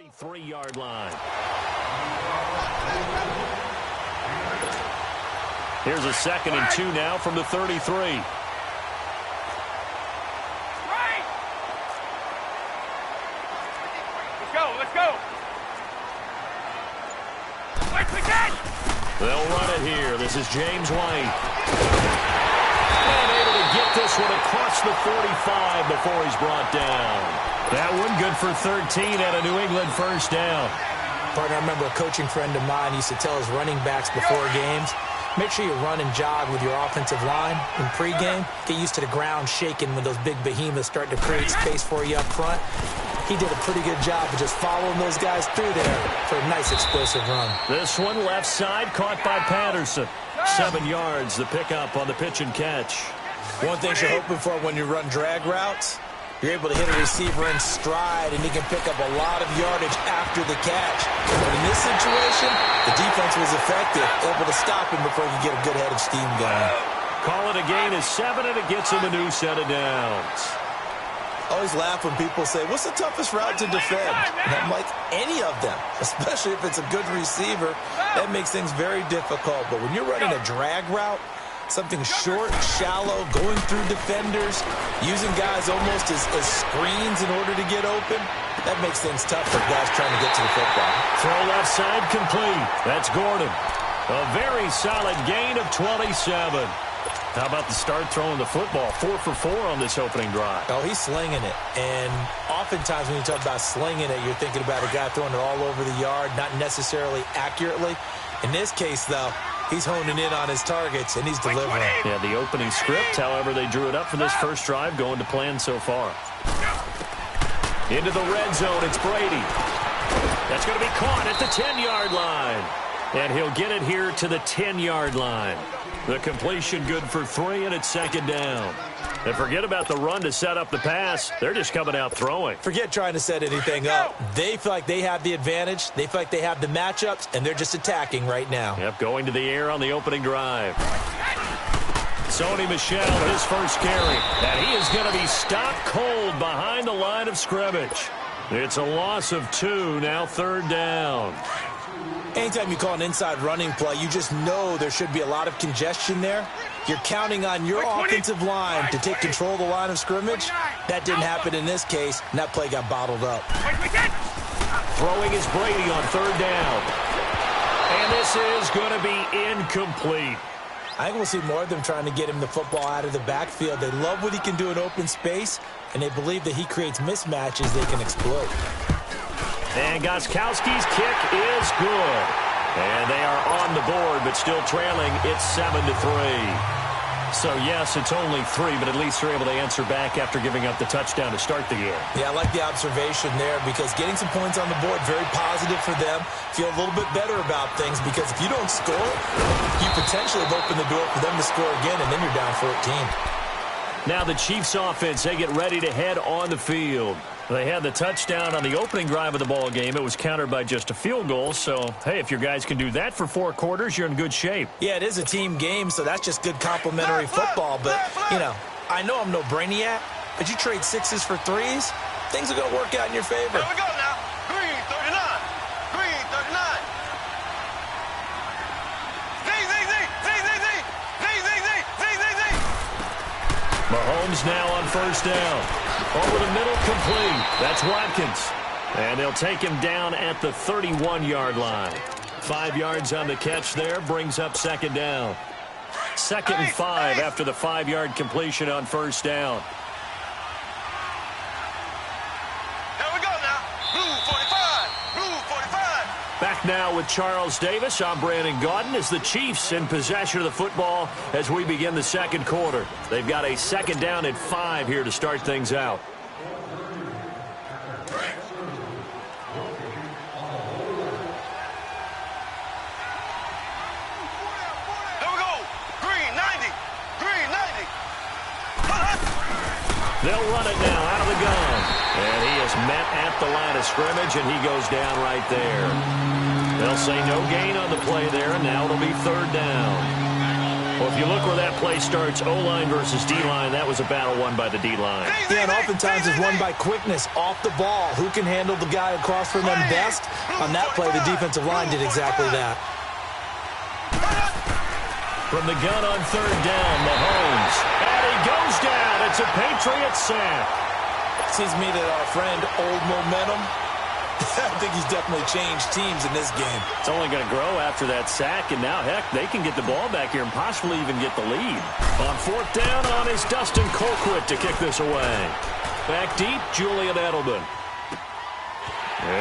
33-yard line. Here's a 2nd and 2 now from the 33. Let's go. They'll run it here. This is James White. And able to get this one across the 45 before he's brought down. That one good for 13 and a New England first down. Partner, I remember a coaching friend of mine used to tell his running backs before games, make sure you run and jog with your offensive line in pregame. Get used to the ground shaking when those big behemoths start to create space for you up front. He did a pretty good job of just following those guys through there for a nice explosive run. This one left side caught by Patterson. 7 yards, the pickup on the pitch and catch. One thing you're hoping for when you run drag routes, you're able to hit a receiver in stride, and he can pick up a lot of yardage after the catch. But in this situation, the defense was effective, able to stop him before he could get a good head of steam going. Call it a gain of 7, and it gets him a new set of downs. I always laugh when people say, what's the toughest route to defend? And I'm like, any of them, especially if it's a good receiver. That makes things very difficult. But when you're running a drag route, something short, shallow, going through defenders, using guys almost as screens in order to get open, that makes things tough for guys trying to get to the football. Throw left side complete. That's Gordon. A very solid gain of 27. How about the start throwing the football? 4 for 4 on this opening drive. Oh, he's slinging it. And oftentimes when you talk about slinging it, you're thinking about a guy throwing it all over the yard, not necessarily accurately. In this case, though, he's honing in on his targets, and he's delivering. Yeah, the opening script, however, they drew it up for this first drive, going to plan so far. Into the red zone, it's Brady. That's going to be caught at the 10-yard line. And he'll get it here to the 10-yard line. The completion good for 3, and it's 2nd down. And forget about the run to set up the pass. They're just coming out throwing. Forget trying to set anything up. They feel like they have the advantage. They feel like they have the matchups, and they're just attacking right now. Yep, going to the air on the opening drive. Sony Michel, his first carry. And he is going to be stopped cold behind the line of scrimmage. It's a loss of 2, now 3rd down. Anytime you call an inside running play, you just know there should be a lot of congestion there. You're counting on your offensive line to take control of the line of scrimmage. That didn't happen in this case, and that play got bottled up. Throwing is Brady on 3rd down. And this is going to be incomplete. I think we'll see more of them trying to get him the football out of the backfield. They love what he can do in open space, and they believe that he creates mismatches they can exploit. And Gostkowski's kick is good. And they are on the board, but still trailing. It's 7-3. So, yes, it's only 3, but at least they're able to answer back after giving up the touchdown to start the game. Yeah, I like the observation there because getting some points on the board, very positive for them. Feel a little bit better about things because if you don't score, you potentially have opened the door for them to score again, and then you're down 14. Now the Chiefs offense, they get ready to head on the field. They had the touchdown on the opening drive of the ball game. It was countered by just a field goal. So, hey, if your guys can do that for 4 quarters, you're in good shape. Yeah, it is a team game, so that's just good complimentary football. But, you know, I know I'm no brainiac, but you trade 6s for 3s, things are going to work out in your favor. Here we go now. Green 39. Green 39. Mahomes now on 1st down. Over the middle, complete. That's Watkins. And they'll take him down at the 31-yard line. 5 yards on the catch there, brings up 2nd down. 2nd and 5 after the 5-yard completion on 1st down. Here we go now. Blue 45. Blue 45. Back now with Charles Davis. I'm Brandon Gaudin as the Chiefs in possession of the football as we begin the 2nd quarter. They've got a 2nd down at 5 here to start things out. They'll run it now out of the gun. And he is met at the line of scrimmage, and he goes down right there. They'll say no gain on the play there, and now it'll be 3rd down. Well, if you look where that play starts, O-line versus D-line, that was a battle won by the D-line. Yeah, and oftentimes is won by quickness, off the ball. Who can handle the guy across from them best? On that play, the defensive line did exactly that. From the gun on third down, Mahomes. And he goes down. It's a Patriots sack. Seems to me that our friend, Old Momentum, I think he's definitely changed teams in this game. It's only going to grow after that sack, and now, heck, they can get the ball back here and possibly even get the lead. On fourth down is Dustin Colquitt to kick this away. Back deep, Julian Edelman.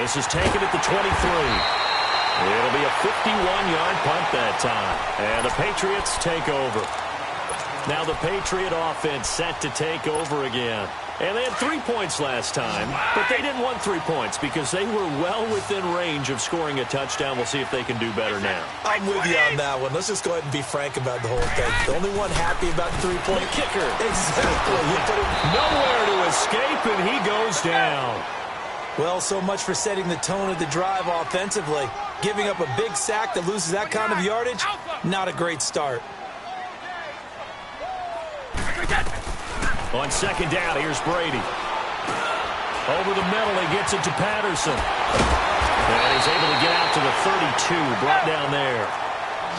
This is taken at the 23. It'll be a 51-yard punt that time. And the Patriots take over. Now the Patriot offense set to take over again. And they had 3 points last time, but they didn't want 3 points because they were well within range of scoring a touchdown. We'll see if they can do better now. I'm with you on that one. Let's just go ahead and be frank about the whole thing. The only one happy about the 3-point kicker. Exactly. You put it nowhere to escape, and he goes down. Well, so much for setting the tone of the drive offensively. Giving up a big sack that loses that kind of yardage, not a great start. On second down, here's Brady. Over the middle, he gets it to Patterson. And he's able to get out to the 32, brought down there.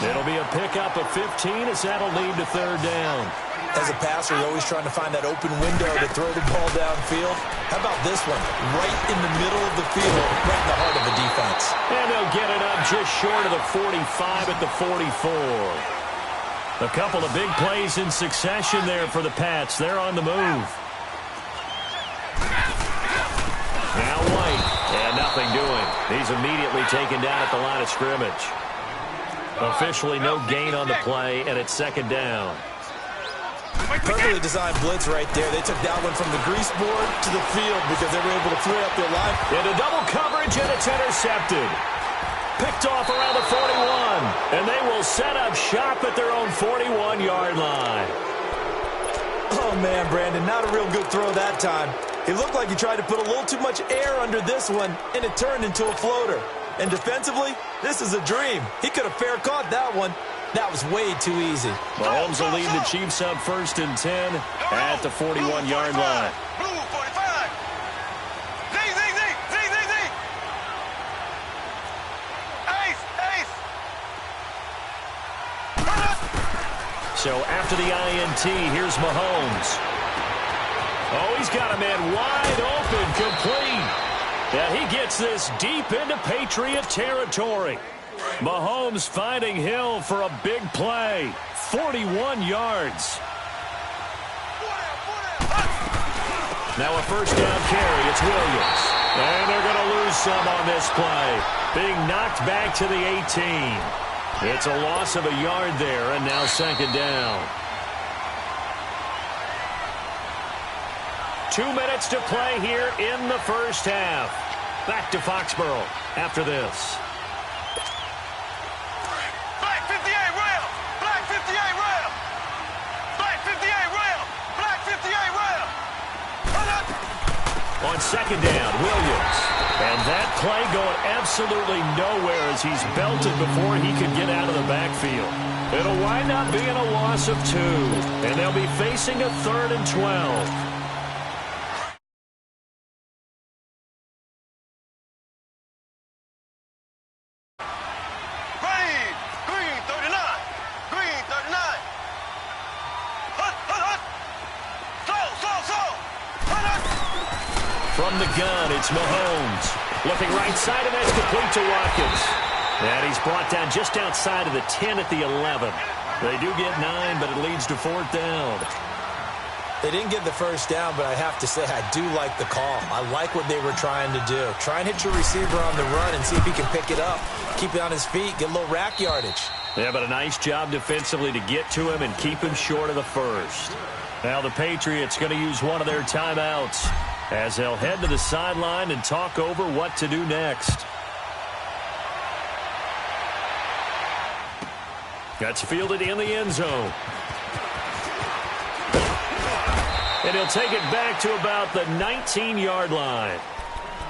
It'll be a pickup of 15 as that'll lead to third down. As a passer, you're always trying to find that open window to throw the ball downfield. How about this one? Right in the middle of the field, right in the heart of the defense. And they'll get it up just short of the 45 at the 44. A couple of big plays in succession there for the Pats. They're on the move. Now White, and nothing doing. He's immediately taken down at the line of scrimmage. Officially no gain on the play, and it's second down. Perfectly designed blitz right there. They took that one from the grease board to the field because they were able to free up their line. Into double coverage, and it's intercepted. Picked off around the 41, and they will set up shop at their own 41-yard line. Oh, man, Brandon, not a real good throw that time. It looked like he tried to put a little too much air under this one, and it turned into a floater. And defensively, this is a dream. He could have fair caught that one. That was way too easy. Mahomes will lead the Chiefs up 1st and 10 at the 41-yard line. Blue 45. Z. Ace. So after the INT, here's Mahomes. Oh, he's got a man wide open, complete. Yeah, he gets this deep into Patriot territory. Mahomes finding Hill for a big play. 41 yards. Now a first down carry. It's Williams. And they're going to lose some on this play. Being knocked back to the 18. It's a loss of a yard there, and now second down. 2 minutes to play here in the first half. Back to Foxborough after this. Black 58 rail. Black 58 rail. Black 58 rail. Black 58 rail. On second down, Williams. And that play going absolutely nowhere as he's belted before he could get out of the backfield. It'll wind up being a loss of 2. And they'll be facing a 3rd and 12. From the gun, it's Mahomes. Looking right side, and that's complete to Watkins. And he's brought down just outside of the 10 at the 11. They do get 9, but it leads to 4th down. They didn't get the first down, but I have to say I do like the call. I like what they were trying to do. Try and hit your receiver on the run and see if he can pick it up. Keep it on his feet, get a little rack yardage. Yeah, but a nice job defensively to get to him and keep him short of the first. Now the Patriots going to use one of their timeouts as they'll head to the sideline and talk over what to do next. That's fielded in the end zone. And he'll take it back to about the 19-yard line.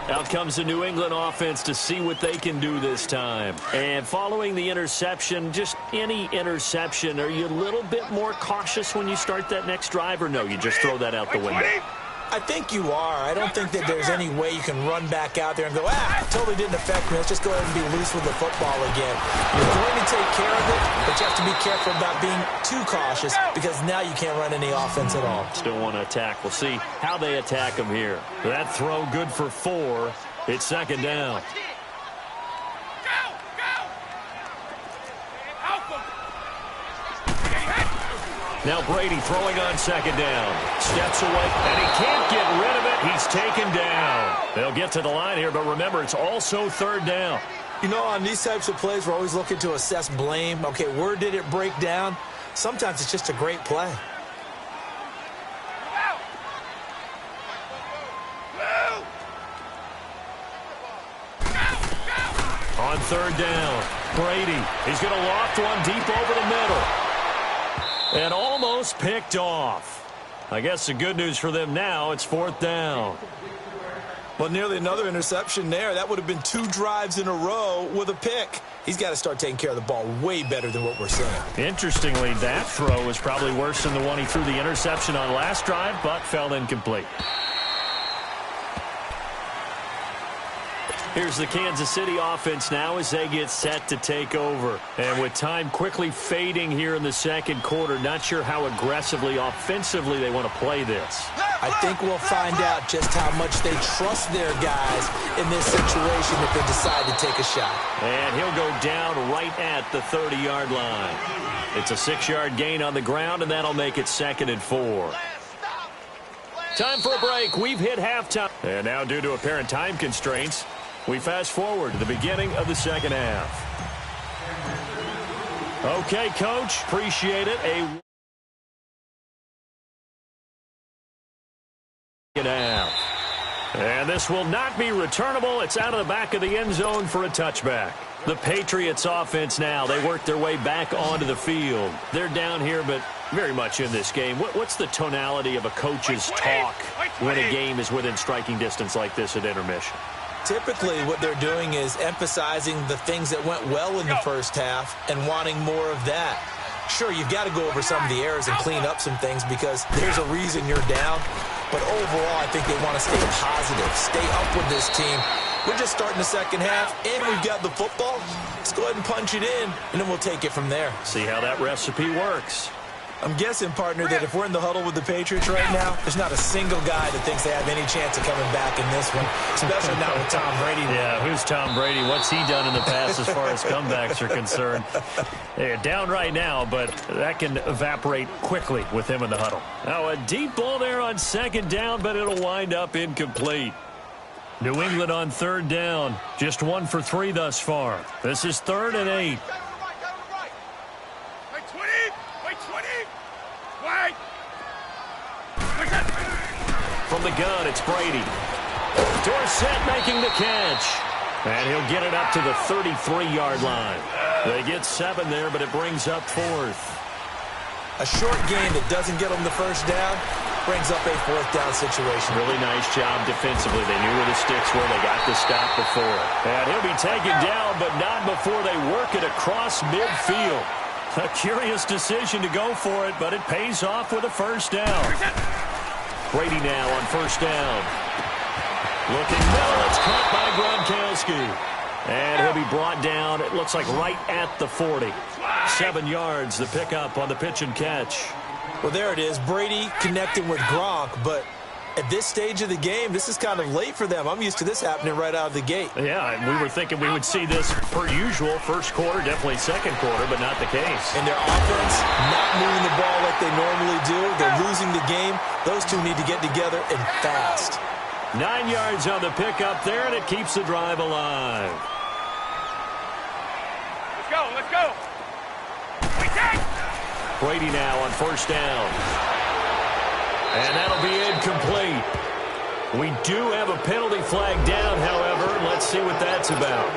Out comes the New England offense to see what they can do this time. And following the interception, just any interception, are you a little bit more cautious when you start that next drive, or no, you just throw that out the window? I think you are. I don't think that there's any way you can run back out there and go, totally didn't affect me. Let's just go ahead and be loose with the football again. You're going to take care of it, but you have to be careful about being too cautious because now you can't run any offense at all. Still want to attack. We'll see how they attack them here. That throw good for 4. It's second down. Now Brady throwing on second down. Steps away, and he can't get rid of it. He's taken down. They'll get to the line here, but remember, it's also third down. You know, on these types of plays, we're always looking to assess blame. Okay, where did it break down? Sometimes it's just a great play. On third down, Brady. He's going to loft one deep over the middle. And almost picked off. I guess the good news for them now, it's fourth down. Well, nearly another interception there. That would have been 2 drives in a row with a pick. He's got to start taking care of the ball way better than what we're seeing. Interestingly, that throw was probably worse than the one he threw the interception on last drive, but fell incomplete. Here's the Kansas City offense now as they get set to take over. And with time quickly fading here in the second quarter, not sure how aggressively, offensively they want to play this. I think we'll find out just how much they trust their guys in this situation if they decide to take a shot. And he'll go down right at the 30-yard line. It's a 6-yard gain on the ground, and that'll make it 2nd and 4. Time for a break. We've hit halftime. And now, due to apparent time constraints, we fast forward to the beginning of the second half. Okay, Coach, appreciate it. And this will not be returnable. It's out of the back of the end zone for a touchback. The Patriots offense now, they work their way back onto the field. They're down here, but very much in this game. What's the tonality of a coach's talk when a game is within striking distance like this at intermission? Typically, what they're doing is emphasizing the things that went well in the first half and wanting more of that. Sure, you've got to go over some of the errors and clean up some things because there's a reason you're down. But overall, I think they want to stay positive, stay up with this team. We're just starting the second half, and we've got the football. Let's go ahead and punch it in, and then we'll take it from there. See how that recipe works. I'm guessing, partner, that if we're in the huddle with the Patriots right now, there's not a single guy that thinks they have any chance of coming back in this one, especially not with Tom Brady. Yeah, who's Tom Brady? What's he done in the past as far as comebacks are concerned? They're down right now, but that can evaporate quickly with him in the huddle. Now, a deep ball there on second down, but it'll wind up incomplete. New England on third down. Just 1 for 3 thus far. This is 3rd and 8. From the gun, it's Brady. Dorsett making the catch. And he'll get it up to the 33-yard line. They get 7 there, but it brings up 4th. A short game that doesn't get them the first down brings up a 4th down situation. Really nice job defensively. They knew where the sticks were. They got the stop before. And he'll be taken down, but not before they work it across midfield. A curious decision to go for it, but it pays off with a first down. Brady now on first down. Looking middle, it's caught by Gronkowski. And he'll be brought down, it looks like right at the 40. 7 yards, the pickup on the pitch and catch. Well, there it is. Brady connecting with Gronk, but at this stage of the game, this is kind of late for them. I'm used to this happening right out of the gate. Yeah, and we were thinking we would see this per usual. First quarter, definitely second quarter, but not the case. And their offense not moving the ball like they normally do. They're losing the game. Those two need to get together and fast. 9 yards on the pickup there, and it keeps the drive alive. Let's go, let's go. Brady now on first down. And that'll be incomplete. We do have a penalty flag down, however. Let's see what that's about.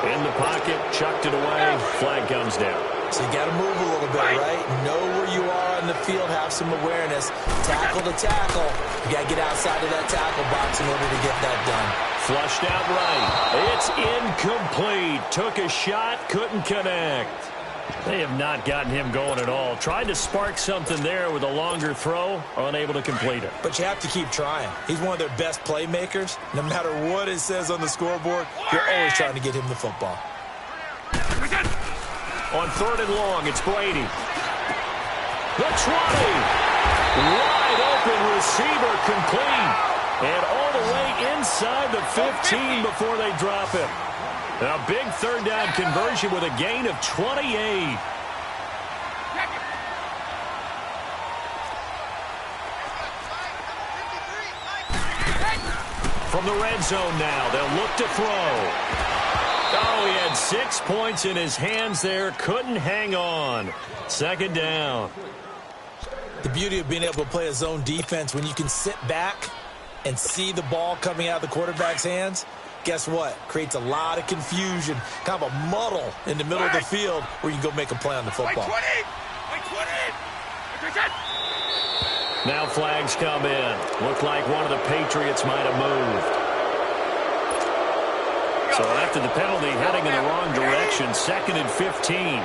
In the pocket, chucked it away. Flag comes down. So you got to move a little bit, right? Know where you are on the field, have some awareness. Tackle to tackle. You got to get outside of that tackle box in order to get that done. Flushed out right. It's incomplete. Took a shot, couldn't connect. They have not gotten him going at all. Tried to spark something there with a longer throw, unable to complete it. But you have to keep trying. He's one of their best playmakers. No matter what it says on the scoreboard, you're always trying to get him the football. On 3rd and long, it's Brady. The 20. Wide open receiver complete. And all the way inside the 15 before they drop him. A big 3rd down conversion with a gain of 28. From the red zone now, they'll look to throw. Oh, he had 6 points in his hands there. Couldn't hang on. 2nd down. The beauty of being able to play a zone defense when you can sit back and see the ball coming out of the quarterback's hands, guess what? Creates a lot of confusion, kind of a muddle in the middle of the field where you can go make a play on the football. Now flags come in. Looked like one of the Patriots might have moved. So after the penalty, heading in the wrong direction, 2nd and 15.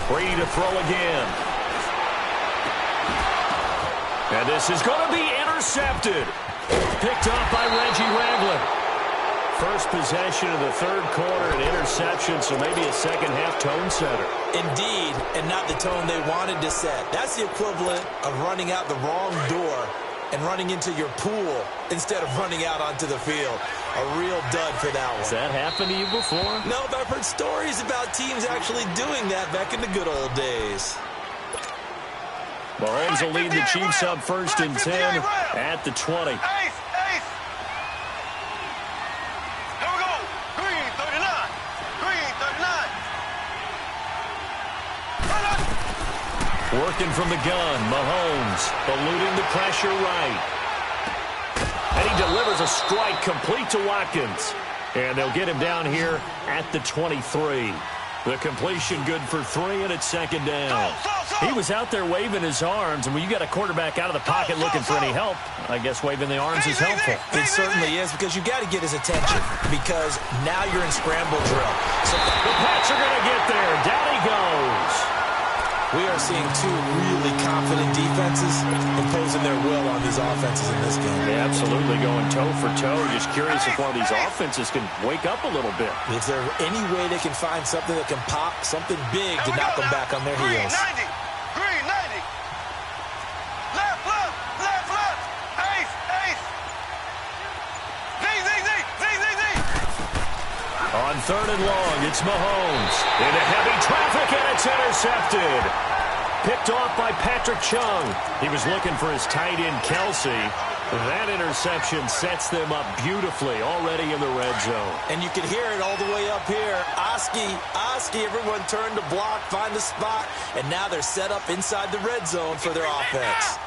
Free to throw again. And this is going to be intercepted. Picked off by Reggie Ragland. First possession of the 3rd quarter, an interception, so maybe a second-half tone setter. Indeed, and not the tone they wanted to set. That's the equivalent of running out the wrong door and running into your pool instead of running out onto the field. A real dud for that one. Has that happened to you before? No, but I've heard stories about teams actually doing that back in the good old days. Mahomes will lead the Chiefs up 1st and 10 at the 20. Working from the gun, Mahomes eluding the pressure right. And he delivers a strike complete to Watkins. And they'll get him down here at the 23. The completion good for 3, and it's 2nd down. He was out there waving his arms, and when you got a quarterback out of the pocket looking for any help, I guess waving the arms is helpful. It certainly is, because you got to get his attention, because now you're in scramble drill. So the Pats are going to get there. Down he goes. We are seeing 2 really confident defenses imposing their will on these offenses in this game. Yeah, absolutely, going toe for toe. Just curious if one of these offenses can wake up a little bit. Is there any way they can find something that can pop, something big to knock them back on their heels? Green 90. Left. Ace. Z. On 3rd and long, it's Mahomes. Into heavy traffic, and it's intercepted. Picked off by Patrick Chung. He was looking for his tight end, Kelsey. That interception sets them up beautifully already in the red zone. And you can hear it all the way up here. Oski, everyone turned to block, find a spot, and now they're set up inside the red zone for their offense.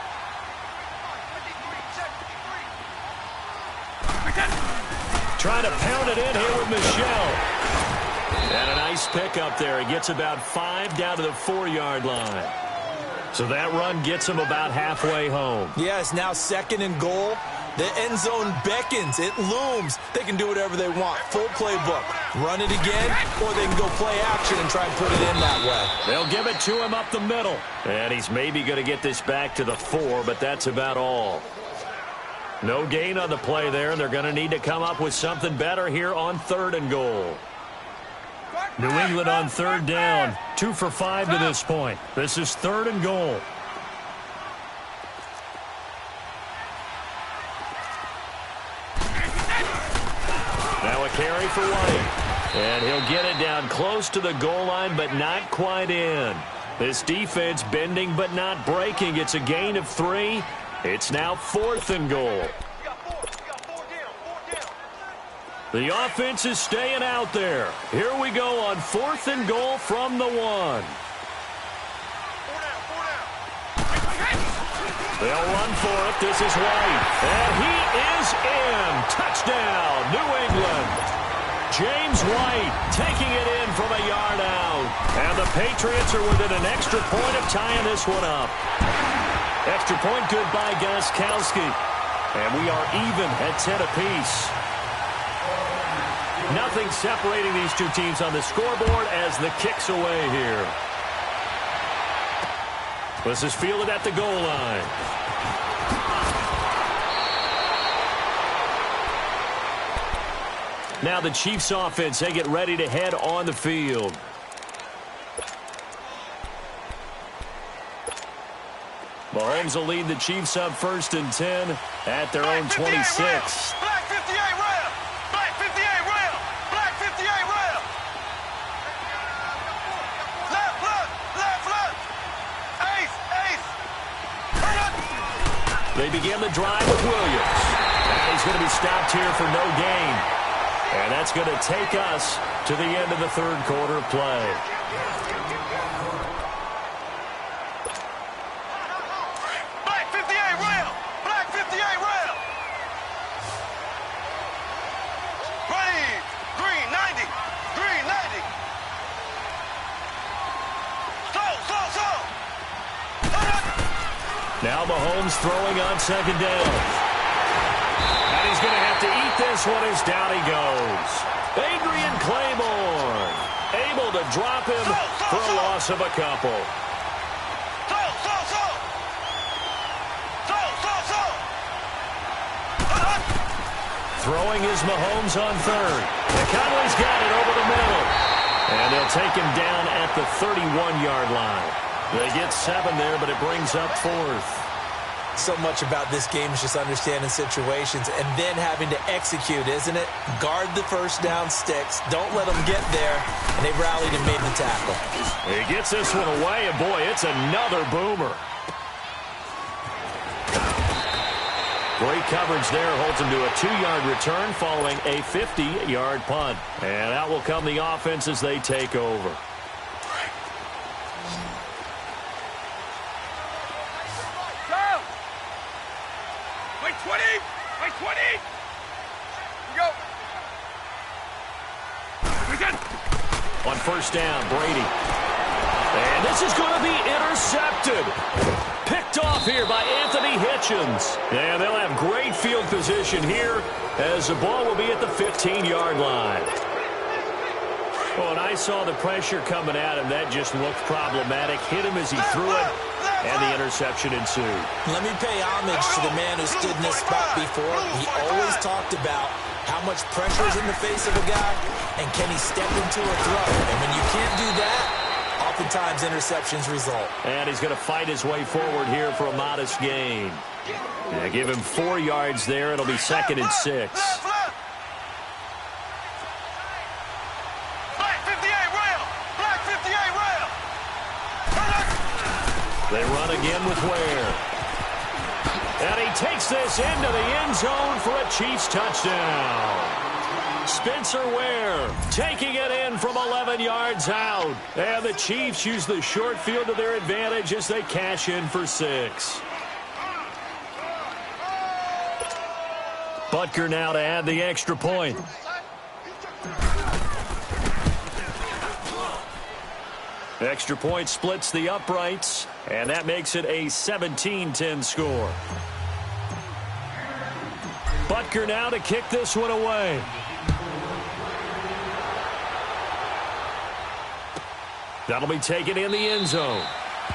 Trying to pound it in here with Michelle. And a nice pick up there. He gets about 5 down to the 4-yard line. So that run gets him about halfway home. Yeah, it's now 2nd and goal. The end zone beckons. It looms. They can do whatever they want. Full playbook. Run it again, or they can go play action and try and put it in that way. They'll give it to him up the middle. And he's maybe going to get this back to the 4, but that's about all. No gain on the play there, and they're going to need to come up with something better here on 3rd and goal. New England on 3rd down. 2 for 5 to this point. This is 3rd and goal. Now a carry for White. And he'll get it down close to the goal line, but not quite in. This defense bending but not breaking. It's a gain of 3. It's now 4th and goal. The offense is staying out there. Here we go on 4th and goal from the 1. They'll run for it. This is White. And he is in. Touchdown, New England. James White taking it in from a yard out. And the Patriots are within an extra point of tying this one up. Extra point good by Gostkowski. And we are even at 10 apiece. Nothing separating these two teams on the scoreboard as the kick's away here. This is fielded at the goal line. Now the Chiefs offense, they get ready to head on the field. Mahomes will lead the Chiefs up 1st and 10 at their own 26. Black 58 rail. Black 58 rail. Black 58 rail. Left, left. Ace. They begin the drive with Williams. And he's going to be stopped here for no gain. And that's going to take us to the end of the third quarter play. Black 58 rail. Black 58 rail. Ready. Green 90. Green 90. Slow. Now Mahomes throwing on 2nd down. And he's going to have to eat this one as down he goes. Adrian Claiborne able to drop him for a loss of a couple. Throwing is Mahomes on 3rd. And Conley's got it over the middle. And they'll take him down at the 31-yard line. They get 7 there, but it brings up 4th. So much about this game is just understanding situations and then having to execute, isn't it? Guard the first down sticks. Don't let them get there. And they've rallied and made the tackle. He gets this one away, and boy, it's another boomer. Great coverage there. Holds him to a 2-yard return following a 50-yard punt. And out will come the offense as they take over. On 1st down, Brady. And this is going to be intercepted. Picked off here by Anthony Hitchens. And they'll have great field position here as the ball will be at the 15-yard line. Well, and I saw the pressure coming at him. That just looked problematic. Hit him as he threw it, and the interception ensued. Let me pay homage to the man who stood in this spot before. He always talked about how much pressure is in the face of a guy, and can he step into a throw? And when you can't do that, oftentimes interceptions result. And he's going to fight his way forward here for a modest gain. Yeah, give him 4 yards there. It'll be 2nd and 6. They run again with Ware. And he takes this into the end zone for a Chiefs touchdown. Spencer Ware taking it in from 11 yards out. And the Chiefs use the short field to their advantage as they cash in for 6. Butker now to add the extra point. Extra point splits the uprights, and that makes it a 17-10 score. Butker now to kick this one away. That'll be taken in the end zone.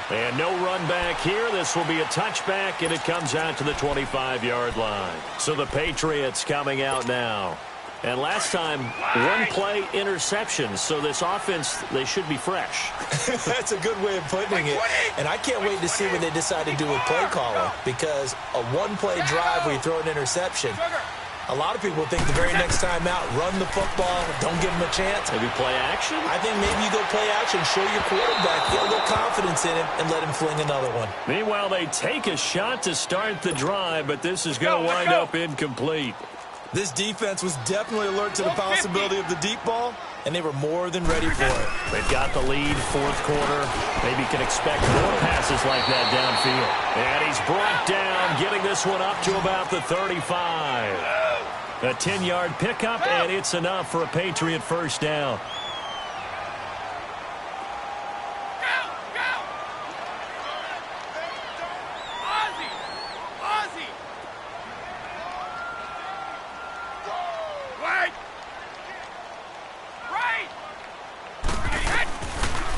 And no run back here. This will be a touchback, and it comes out to the 25-yard line. So the Patriots coming out now. And last time, 1-play interception. So this offense, they should be fresh. That's a good way of putting it. And I can't wait to see what they decide to do with play calling. Because a 1-play drive where you throw an interception, a lot of people think the very next time out, run the football, don't give them a chance. Maybe play action? I think maybe you go play action, show your quarterback, get a little confidence in him, and let him fling another one. Meanwhile, they take a shot to start the drive, but this is going to wind up incomplete. This defense was definitely alert to the possibility of the deep ball, and they were more than ready for it. They've got the lead, fourth quarter. Maybe can expect more passes like that downfield. And he's brought down, getting this one up to about the 35. A 10-yard pickup, and it's enough for a Patriot first down.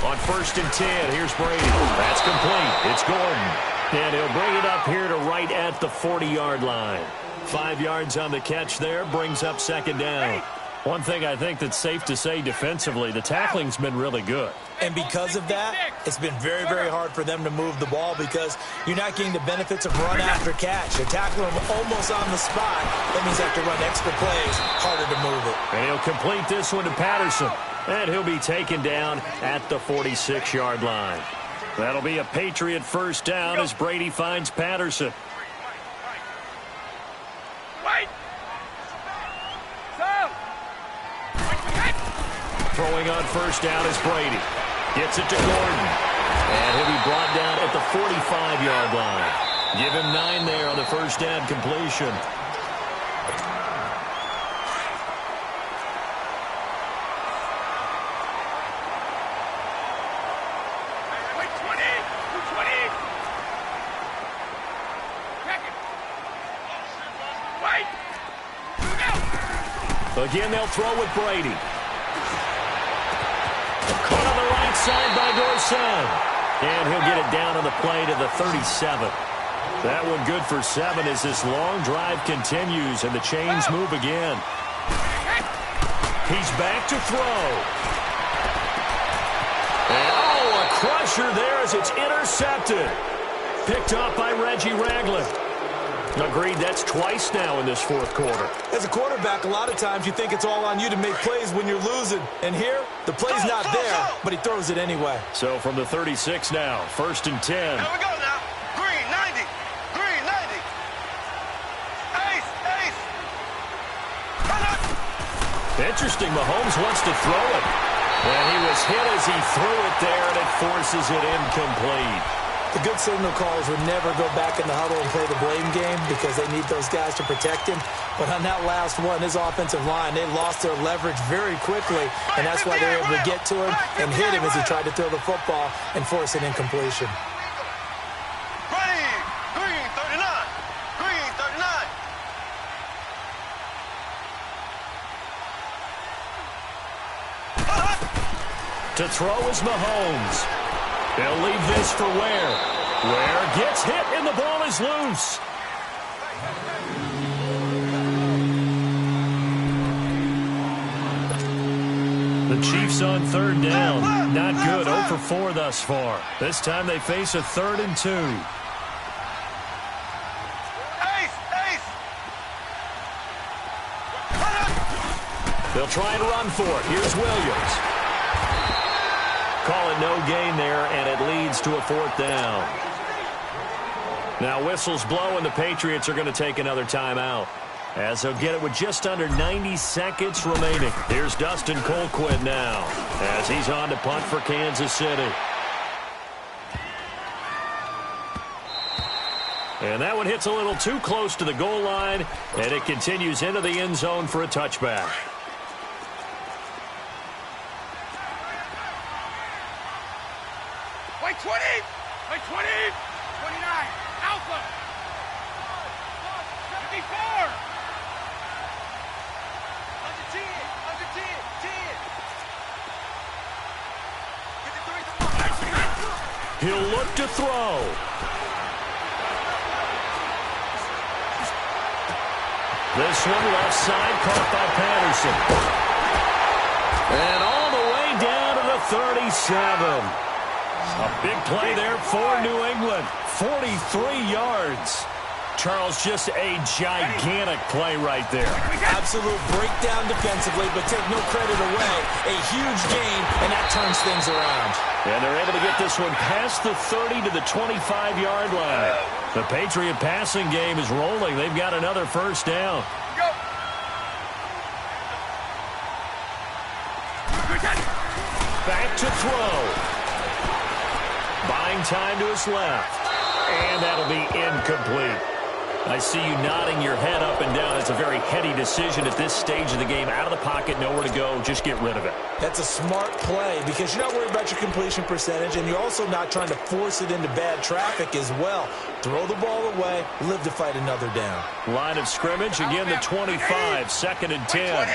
On 1st and 10, here's Brady. That's complete. It's Gordon. And he'll bring it up here to right at the 40-yard line. 5 yards on the catch there, brings up second down. One thing I think that's safe to say defensively, the tackling's been really good. And because of that, it's been very, very hard for them to move the ball because you're not getting the benefits of run after catch. You're tackling them almost on the spot. That means they have to run extra plays, harder to move it. And he'll complete this one to Patterson. And he'll be taken down at the 46-yard line. That'll be a Patriot first down as Brady finds Patterson. Throwing on first down is Brady. Gets it to Gordon. And he'll be brought down at the 45-yard line. Give him 9 there on the first down completion. Again, they'll throw with Brady. Caught on the right side by Dorsett. And he'll get it down on the play to the 37. That one good for 7 as this long drive continues and the chains move again. He's back to throw. And a crusher there as it's intercepted. Picked off by Reggie Ragland. Agreed, that's twice now in this fourth quarter. As a quarterback, a lot of times you think it's all on you to make plays when you're losing. And here, the play's not there, but he throws it anyway. So from the 36 now, 1st and 10. Here we go now. Green, 90. Green, 90. Ace, ace. Interesting, Mahomes wants to throw it. And he was hit as he threw it there, and it forces it incomplete. The good signal callers would never go back in the huddle and play the blame game because they need those guys to protect him. But on that last one, his offensive line, they lost their leverage very quickly, and that's why they were able to get to him and hit him as he tried to throw the football and force an incompletion. Green, 39. Green, 39. To throw is Mahomes. They'll leave this for Ware. Ware gets hit and the ball is loose. The Chiefs on third down. Not good. 0 for 4 thus far. This time they face a 3rd and 2. They'll try and run for it. Here's Williams. Call it no gain there, and it leads to a 4th down. Now whistles blow, and the Patriots are going to take another timeout, as they'll get it with just under 90 seconds remaining. Here's Dustin Colquitt now, as he's on to punt for Kansas City. And that one hits a little too close to the goal line, and it continues into the end zone for a touchback. Wait, 20! Wait, 20! 29! Alpha! 54! Under 10! Under 10! 10! He'll look to throw. This one left side caught by Patterson. And all the way down to the 37. A big play there for New England. 43 yards. Charles, just a gigantic play right there. Absolute breakdown defensively, but take no credit away. A huge gain, and that turns things around. And they're able to get this one past the 30 to the 25-yard line. The Patriot passing game is rolling. They've got another first down. Go! throw. Buying time to his left. And that'll be incomplete. I see you nodding your head up and down. It's a very heady decision at this stage of the game. Out of the pocket, nowhere to go. Just get rid of it. That's a smart play because you're not worried about your completion percentage, and you're also not trying to force it into bad traffic as well. Throw the ball away, live to fight another down. Line of scrimmage, again the 25, 2nd and 10.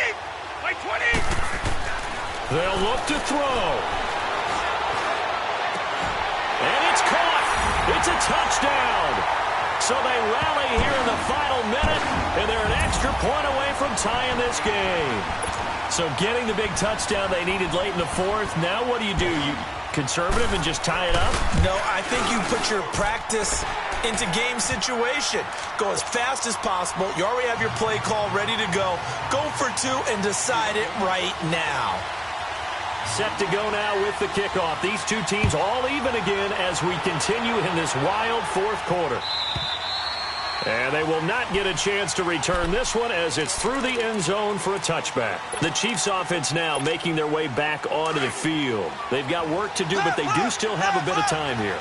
They'll look to throw. And it's caught. It's a touchdown. So they rally here in the final minute, and they're an extra point away from tying this game. So getting the big touchdown they needed late in the fourth. Now what do? You conservative and just tie it up? No, I think you put your practice into game situation. Go as fast as possible. You already have your play call ready to go. Go for two and decide it right now. Set to go now with the kickoff. These two teams all even again as we continue in this wild fourth quarter. And they will not get a chance to return this one as it's through the end zone for a touchback. The Chiefs offense now making their way back onto the field. They've got work to do, but they do still have a bit of time here.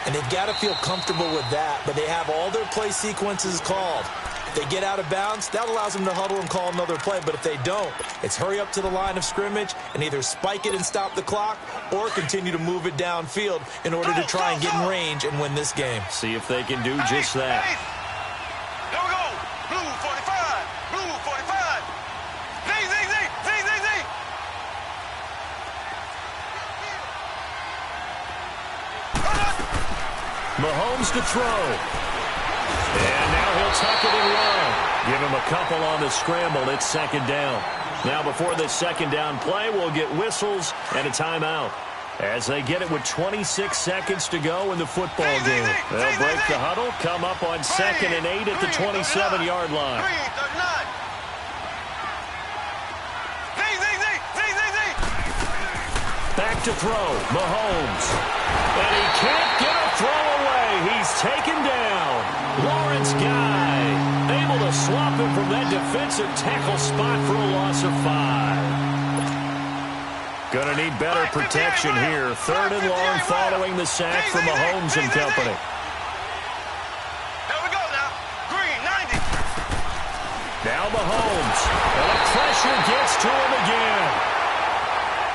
And they've got to feel comfortable with that, but they have all their play sequences called. If they get out of bounds, that allows them to huddle and call another play. But if they don't, it's hurry up to the line of scrimmage and either spike it and stop the clock or continue to move it downfield in order to try and get in range and win this game. See if they can do just that. Here we go. Blue 45. Blue 45. Z. Mahomes to throw. And now he'll tuck it and run. Give him a couple on the scramble. It's 2nd down. Now before this 2nd down play, we'll get whistles and a timeout as they get it with 26 seconds to go in the football game. They'll break the huddle, come up on 2nd and 8 at the 27-yard line. Back to throw, Mahomes. And he can't get a throw away. He's taken down. Lawrence Guy able to swap him from that defensive tackle spot for a loss of 5. Gonna need better protection here. 3rd and long following the sack from Mahomes and company. Here we go now. Green 90. Now Mahomes. And the pressure gets to him again.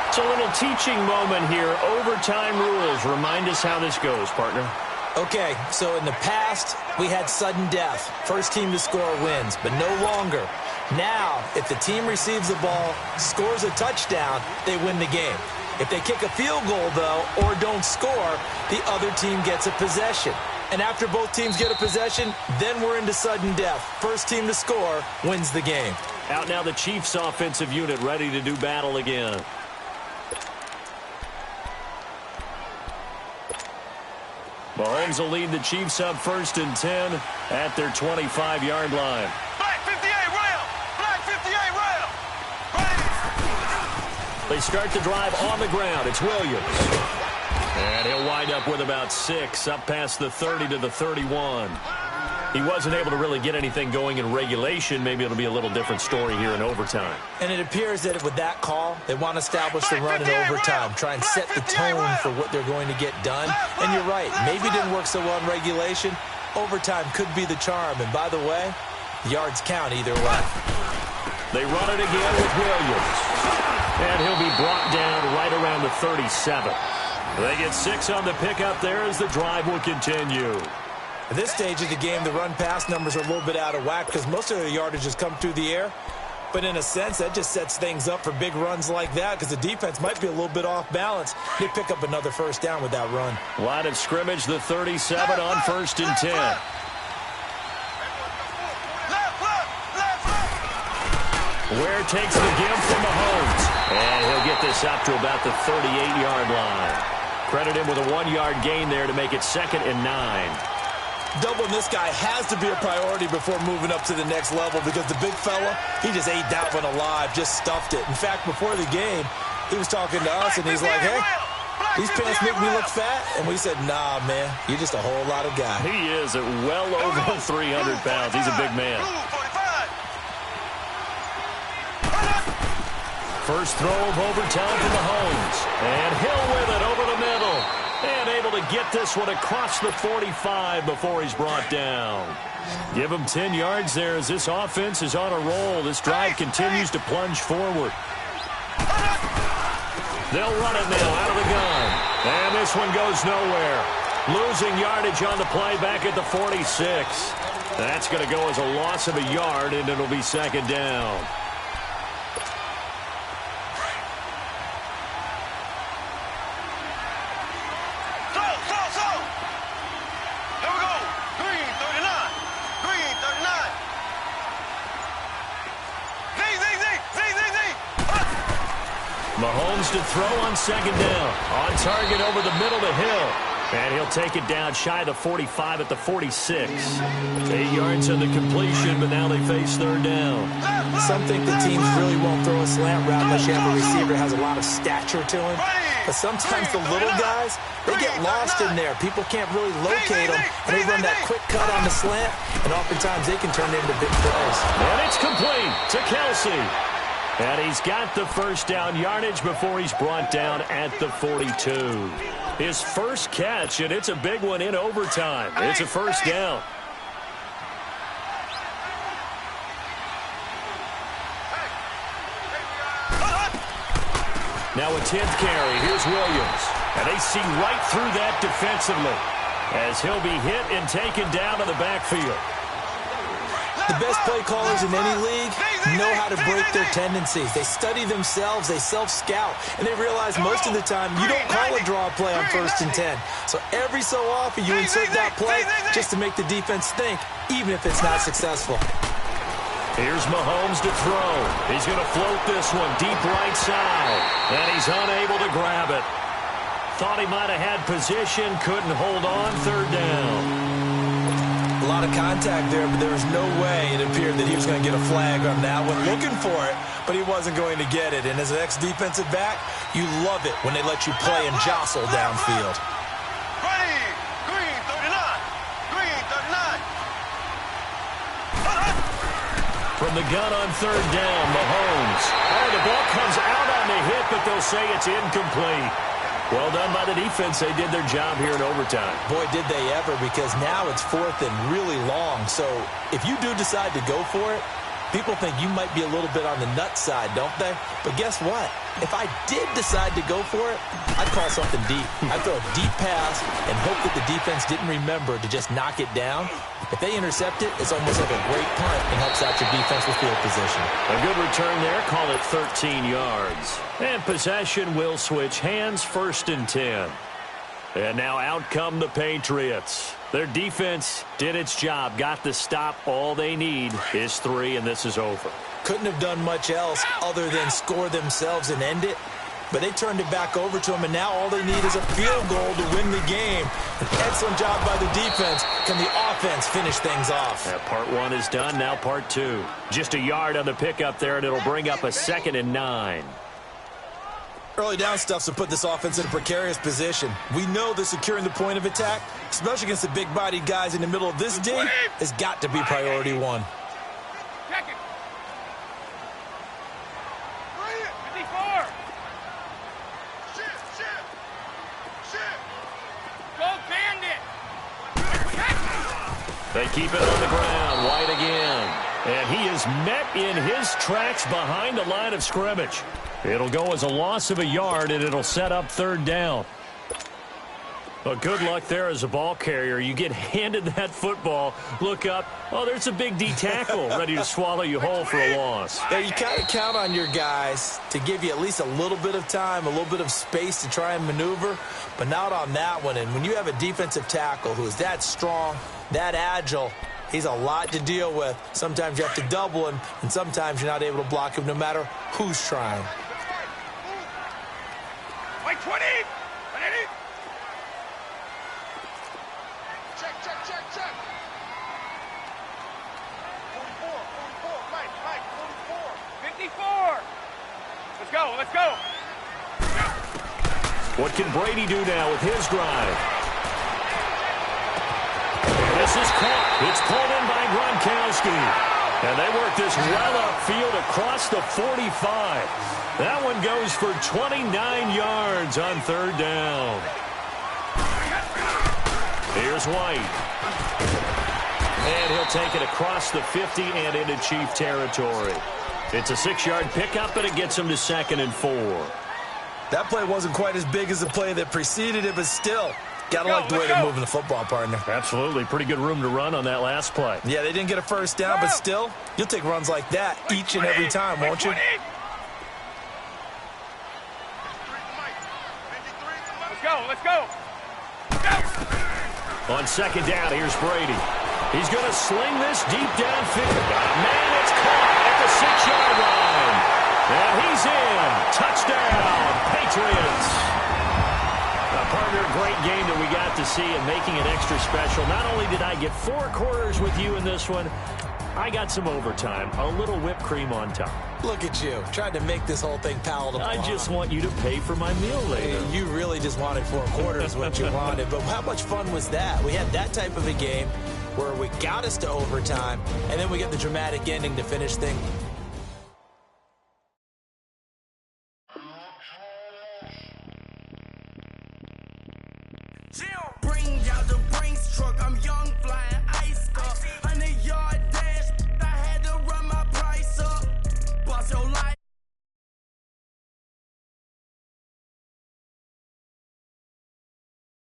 It's a little teaching moment here. Overtime rules. Remind us how this goes, partner. Okay, so in the past, we had sudden death. First team to score wins, but no longer. Now, if the team receives the ball, scores a touchdown, they win the game. If they kick a field goal, though, or don't score, the other team gets a possession. And after both teams get a possession, then we're into sudden death. First team to score wins the game. Out now the Chiefs offensive unit ready to do battle again. Mahomes will lead the Chiefs up 1st and 10 at their 25-yard line. Black 58 rail. Black 58 rail. They start the drive on the ground. It's Williams. And he'll wind up with about 6 up past the 30 to the 31. He wasn't able to really get anything going in regulation. Maybe it'll be a little different story here in overtime. And it appears that with that call, they want to establish the run in overtime, try and set the tone for what they're going to get done. And you're right, maybe it didn't work so well in regulation. Overtime could be the charm. And by the way, yards count either way. They run it again with Williams. And he'll be brought down right around the 37. They get 6 on the pickup there as the drive will continue. At this stage of the game, the run-pass numbers are a little bit out of whack because most of the yardage has come through the air. But in a sense, that just sets things up for big runs like that because the defense might be a little bit off balance. They pick up another 1st down with that run. Line of scrimmage, the 37 on 1st and 10. Ware takes the give from Mahomes. And he'll get this up to about the 38-yard line. Credit him with a 1-yard gain there to make it 2nd and 9. Doubling this guy has to be a priority before moving up to the next level because the big fella, he just ate that one alive, just stuffed it. In fact, before the game, he was talking to us, and he's like, hey, these pants make me look fat. And we said, nah, man, you're just a whole lot of guy. He is at well over 300 pounds. He's a big man. First throw of overtime for Mahomes. And Hill with it over the middle. And able to get this one across the 45 before he's brought down. Give him 10 yards there as this offense is on a roll. This drive continues to plunge forward. They'll run it now out of the gun. And this one goes nowhere. Losing yardage on the play back at the 46. That's going to go as a loss of a yard, and it'll be second down. Mahomes to throw on second down. On target over the middle to Hill. And he'll take it down shy of the 45 at the 46. 8 yards on the completion, but now they face third down. Some think the teams really won't throw a slant route unless you have a receiver that has a lot of stature to him. But sometimes the little guys, they get lost in there. People can't really locate them, and they run that quick cut on the slant, and oftentimes they can turn into big plays. And it's complete to Kelsey. And he's got the first down yardage before he's brought down at the 42. His first catch, and it's a big one in overtime. It's a first down. Now a 10th carry. Here's Williams. And they see right through that defensively as he'll be hit and taken down to the backfield. The best play callers in any league know how to break their tendencies. They study themselves, they self-scout, and they realize most of the time you don't call a draw play on 1st and 10. So every so often you insert that play just to make the defense think, even if it's not successful. Here's Mahomes to throw. He's going to float this one deep right side, and he's unable to grab it. Thought he might have had position, couldn't hold on, third down. A lot of contact there, but there was no way it appeared that he was going to get a flag on that one. Looking for it, but he wasn't going to get it. And as an ex-defensive back, you love it when they let you play and jostle downfield. Ready, green 39, green 39. From the gun on third down, Mahomes. Oh, the ball comes out on the hit, but they'll say it's incomplete. Well done by the defense. They did their job here in overtime. Boy, did they ever, because now it's 4th and really long. So if you do decide to go for it, people think you might be a little bit on the nut side, don't they? But guess what? If I did decide to go for it, I'd call something deep. I'd throw a deep pass and hope that the defense didn't remember to just knock it down. If they intercept it, it's almost like a great punt and helps out your defense with field position. A good return there. Call it 13 yards. And possession will switch hands, 1st and 10. And now out come the Patriots. Their defense did its job, got the stop. All they need is 3, and this is over. Couldn't have done much else other than score themselves and end it. But they turned it back over to them, and now all they need is a field goal to win the game. An excellent job by the defense. Can the offense finish things off? Part 1 is done, now part 2. Just a yard on the pickup there, and it'll bring up a 2nd and 9. Early down stuff to put this offense in a precarious position. We know that securing the point of attack, especially against the big-bodied guys in the middle of this D, has got to be priority 1. Check it. 54. Shit. Go Bandit. They keep it on the ground. White again. And he is met in his tracks behind the line of scrimmage. It'll go as a loss of a yard, and it'll set up third down. But good luck there as a ball carrier. You get handed that football, look up, oh, there's a big D tackle ready to swallow you whole for a loss. Yeah, you kind of count on your guys to give you at least a little bit of time, a little bit of space to try and maneuver, but not on that one. And when you have a defensive tackle who is that strong, that agile, he's a lot to deal with. Sometimes you have to double him, and sometimes you're not able to block him no matter who's trying. Like 20. Check. 44. Mike, 44. 54. Let's go. What can Brady do now with his drive? This is caught. It's pulled in by Gronkowski. And they work this well upfield across the 45. That one goes for 29 yards on third down. Here's White. And he'll take it across the 50 and into Chief territory. It's a 6-yard pickup, but it gets him to 2nd and 4. That play wasn't quite as big as the play that preceded it, but still, gotta like the way they're moving the football, partner. Absolutely. Pretty good room to run on that last play. Yeah, they didn't get a first down, but still, you'll take runs like that each and every time, won't you? Let's go. On 2nd down, here's Brady. He's going to sling this deep downfield. Man, it's caught at the 6-yard line. And he's in. Touchdown, Patriots. Partner, great game that we got to see and making it extra special. Not only did I get 4 quarters with you in this one, I got some overtime, a little whipped cream on top. Look at you, trying to make this whole thing palatable. I just want you to pay for my meal later. Hey, you really just wanted 4 quarters, what you wanted. But how much fun was that? We had that type of a game where we got us to overtime, and then we get the dramatic ending to finish things. Bring out the Brinks truck, I'm young flying.